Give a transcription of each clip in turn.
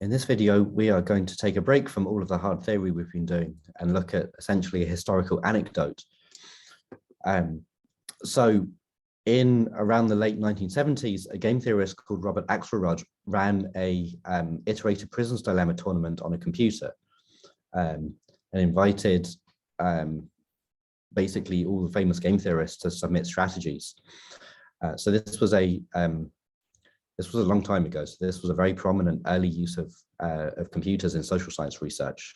In this video, we are going to take a break from all of the hard theory we've been doing and look at essentially a historical anecdote. So in around the late 1970s, a game theorist called Robert Axelrod ran a iterated prisons dilemma tournament on a computer and invited basically all the famous game theorists to submit strategies. So this was a long time ago. So this was a very prominent early use of computers in social science research.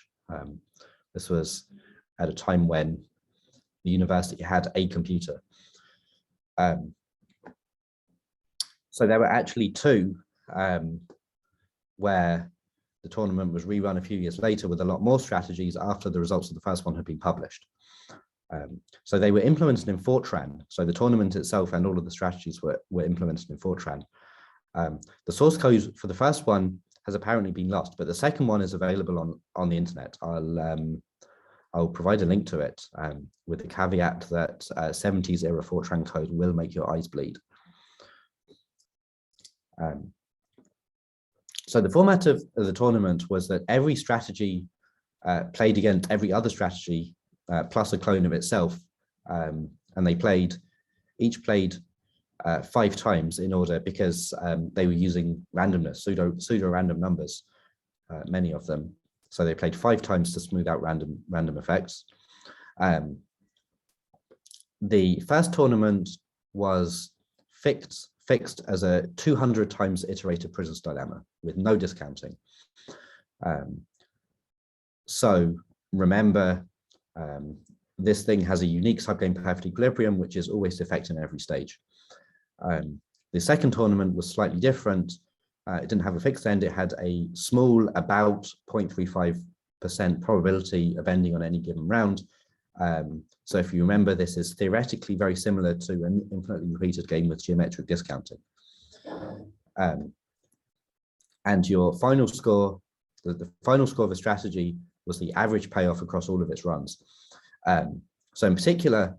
This was at a time when the university had a computer. So there were actually two where the tournament was rerun a few years later with a lot more strategies after the results of the first one had been published. So they were implemented in Fortran. So the tournament itself and all of the strategies were implemented in Fortran. The source code for the first one has apparently been lost, but the second one is available on the internet. I'll provide a link to it with the caveat that 70s era Fortran code will make your eyes bleed. So the format of the tournament was that every strategy played against every other strategy plus a clone of itself, and they each played 5 times in order, because they were using randomness, pseudo random numbers, many of them. So they played 5 times to smooth out random effects. The first tournament was fixed as a 200 times iterated prisons dilemma with no discounting. So remember, this thing has a unique subgame perfect equilibrium, which is always defect in every stage. The second tournament was slightly different. It didn't have a fixed end. It had a small, about 0.35% probability of ending on any given round. So if you remember, this is theoretically very similar to an infinitely repeated game with geometric discounting. And your final score, the final score of a strategy, was the average payoff across all of its runs. So in particular,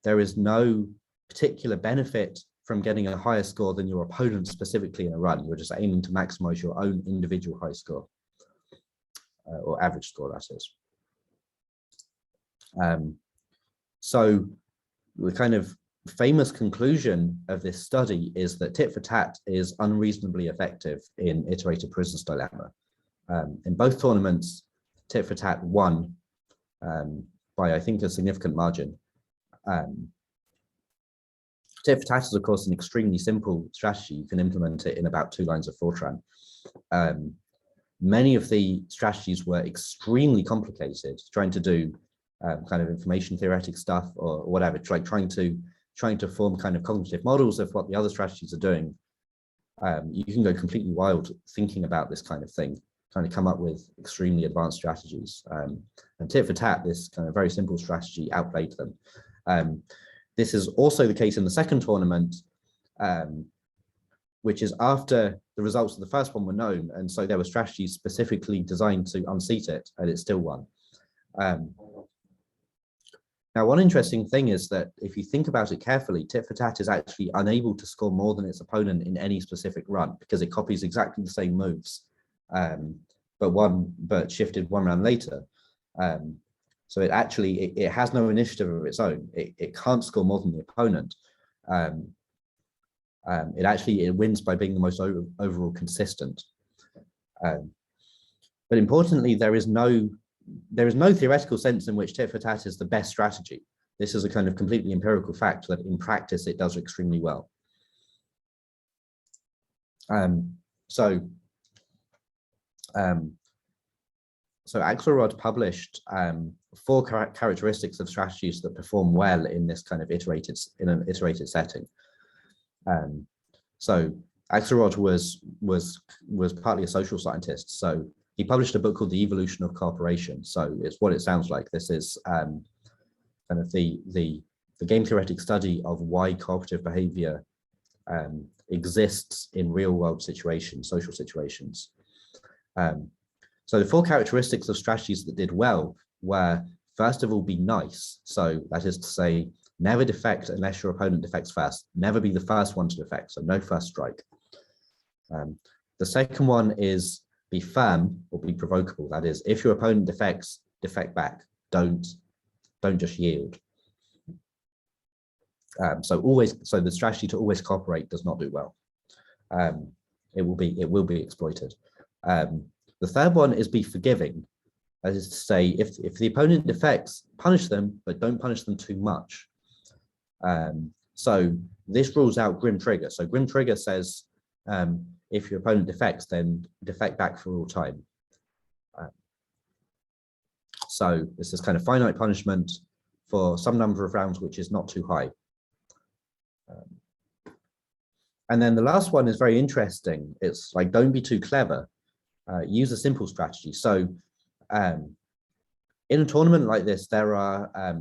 there is no particular benefit from getting a higher score than your opponent specifically in a run. You're just aiming to maximize your own individual high score, or average score, that is. So the kind of famous conclusion of this study is that tit for tat is unreasonably effective in iterated prisons dilemma. In both tournaments, tit for tat won by, I think, a significant margin. Tit for tat is, of course, an extremely simple strategy. You can implement it in about 2 lines of Fortran. Many of the strategies were extremely complicated, trying to do kind of information theoretic stuff or whatever, like trying to form kind of cognitive models of what the other strategies are doing. You can go completely wild thinking about this kind of thing, trying to come up with extremely advanced strategies. And tit for tat, this kind of very simple strategy, outplayed them. This is also the case in the second tournament, which is after the results of the first one were known. And so there were strategies specifically designed to unseat it, and it still won. Now, one interesting thing is that if you think about it carefully, tit for tat is actually unable to score more than its opponent in any specific run, because it copies exactly the same moves, but shifted 1 round later. So it actually, it has no initiative of its own. It can't score more than the opponent. It wins by being the most overall consistent. But importantly, there is no theoretical sense in which tit for tat is the best strategy. This is a kind of completely empirical fact that in practice it does extremely well. So Axelrod published 4 characteristics of strategies that perform well in this kind of an iterated setting. So Axelrod was partly a social scientist, so he published a book called The Evolution of Cooperation. So it's what it sounds like. This is kind of the game theoretic study of why cooperative behavior exists in real world situations, social situations. So the 4 characteristics of strategies that did well were, first of all, be nice. So that is to say, never defect unless your opponent defects first. Never be the first one to defect, so no first strike. The second one is be firm or be provocable. That is, if your opponent defect back, don't just yield. So the strategy to always cooperate does not do well. It will be exploited. The third one is be forgiving. That is to say, if the opponent defects, punish them, but don't punish them too much. So this rules out grim trigger. So grim trigger says, if your opponent defects, then defect back for all time. So this is kind of finite punishment for some number of rounds, which is not too high. And then the last one is very interesting. It's like, don't be too clever. Use a simple strategy. So in a tournament like this, there are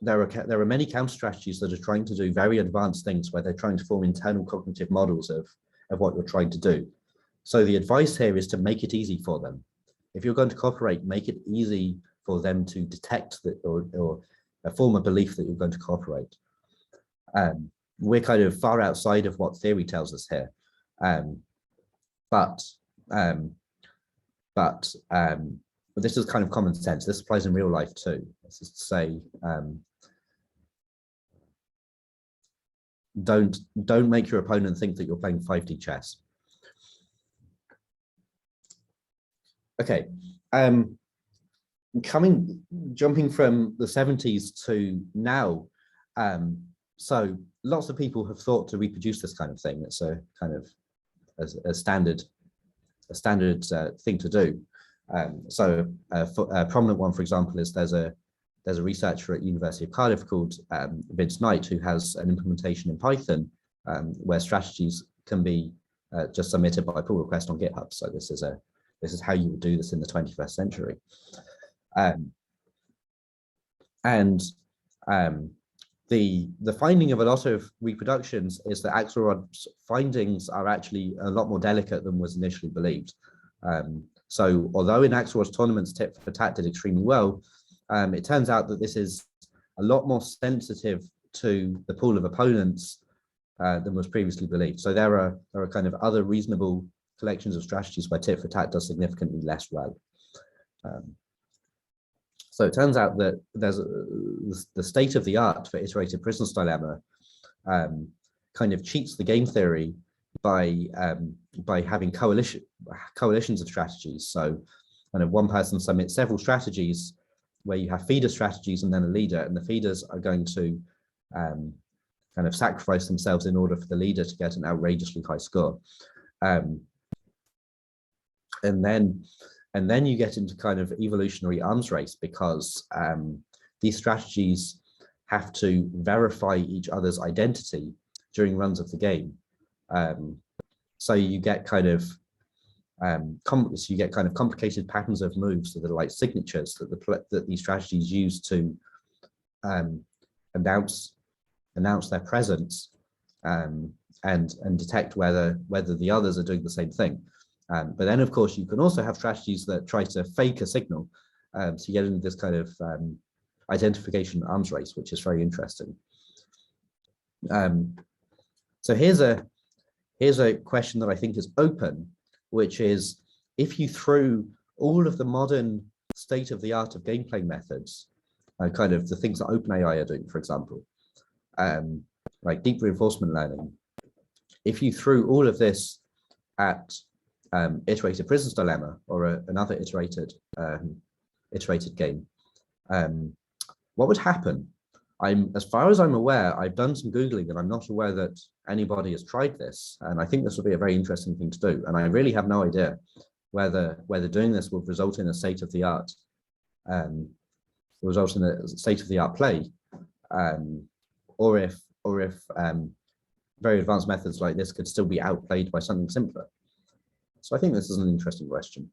many counter strategies that are trying to do very advanced things where they're trying to form internal cognitive models of what you're trying to do. So the advice here is to make it easy for them. If you're going to cooperate, make it easy for them to detect that or form a belief that you're going to cooperate. We're kind of far outside of what theory tells us here, but this is kind of common sense. This applies in real life too. This is to say, don't make your opponent think that you're playing 5D chess. Okay, jumping from the 70s to now, so lots of people have thought to reproduce this kind of thing. It's a kind of a standard thing to do. So a prominent one, for example, is there's a researcher at University of Cardiff called Vince Knight, who has an implementation in Python where strategies can be just submitted by pull request on GitHub. So this is how you would do this in the 21st century. The finding of a lot of reproductions is that Axelrod's findings are actually a lot more delicate than was initially believed. So although in Axelrod's tournaments tit for tat did extremely well, it turns out that this is a lot more sensitive to the pool of opponents than was previously believed. So there are kind of other reasonable collections of strategies where tit for tat does significantly less well. So it turns out that there's the state of the art for iterated prisoner's dilemma kind of cheats the game theory by having coalitions of strategies. So kind of one person submits several strategies where you have feeder strategies and then a leader, and the feeders are going to kind of sacrifice themselves in order for the leader to get an outrageously high score. And then you get into kind of evolutionary arms race, because these strategies have to verify each other's identity during runs of the game. So you get kind of complicated patterns of moves that are like signatures that these strategies use to announce their presence and detect whether the others are doing the same thing. But then, of course, you can also have strategies that try to fake a signal. So you get into this kind of identification arms race, which is very interesting. So here's a question that I think is open, which is, if you threw all of the modern state of the art of gameplay methods, kind of the things that OpenAI are doing, for example, like deep reinforcement learning, if you threw all of this at iterated prisoner's dilemma or another iterated game, what would happen? As far as I'm aware, I've done some Googling and I'm not aware that anybody has tried this. And I think this will be a very interesting thing to do. And I really have no idea whether doing this will result in a state of the art, play, or if very advanced methods like this could still be outplayed by something simpler. So I think this is an interesting question.